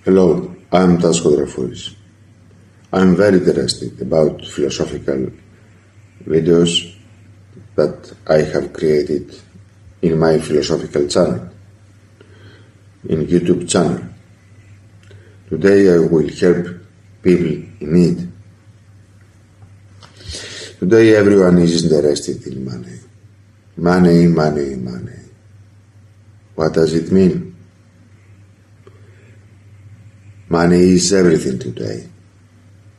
Hello, I'm Tasos Kontrafouris. I'm very interested about philosophical videos that I have created in my philosophical channel, in YouTube channel. Today I will help people in need. Today everyone is interested in money. Money, money, money. What does it mean? Money is everything today,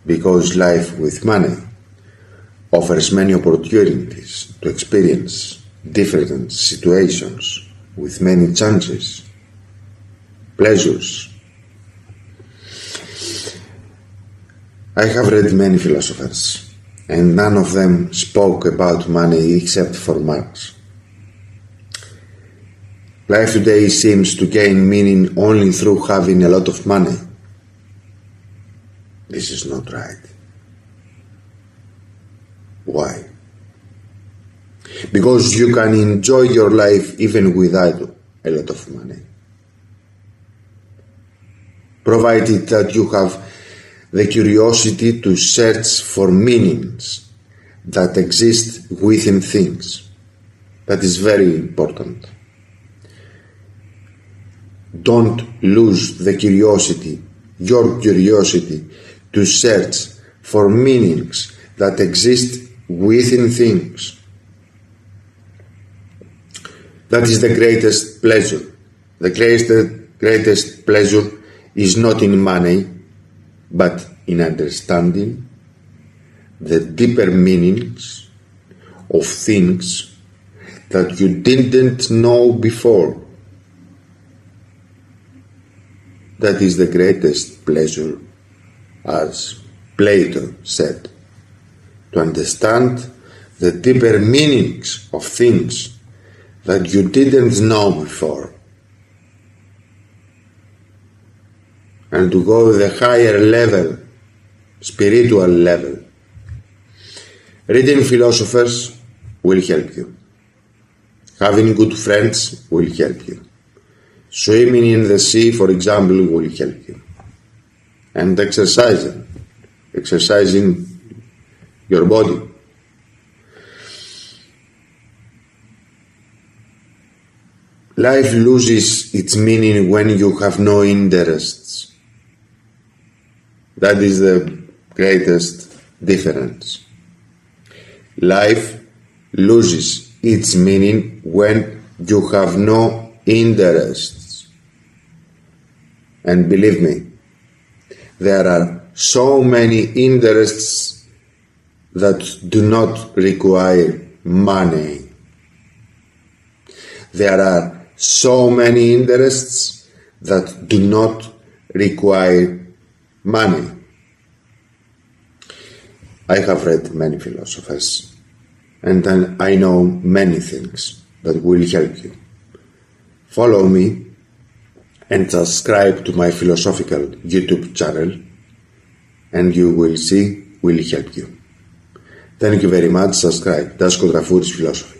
because life with money offers many opportunities to experience different situations with many chances, pleasures. I have read many philosophers, and none of them spoke about money except for Marx. Life today seems to gain meaning only through having a lot of money. This is not right. Why? Because you can enjoy your life even without a lot of money, provided that you have the curiosity to search for meanings that exist within things. That is very important. Don't lose the curiosity, your curiosity, to search for meanings that exist within things. That is the greatest pleasure. The greatest pleasure is not in money, but in understanding the deeper meanings of things that you didn't know before. That is the greatest pleasure, as Plato said, to understand the deeper meanings of things that you didn't know before, and to go to the higher level, spiritual level. Reading philosophers will help you. Having good friends will help you. Swimming in the sea, for example, will help you. And exercising your body. Life loses its meaning when you have no interests. That is the greatest difference. Life loses its meaning when you have no interests. And believe me, there are so many interests that do not require money. There are so many interests that do not require money. I have read many philosophers, and I know many things that will help you. Follow me and subscribe to my philosophical YouTube channel, and you will see will help you. Thank you very much. Subscribe. Tasos Kontrafouris, philosopher.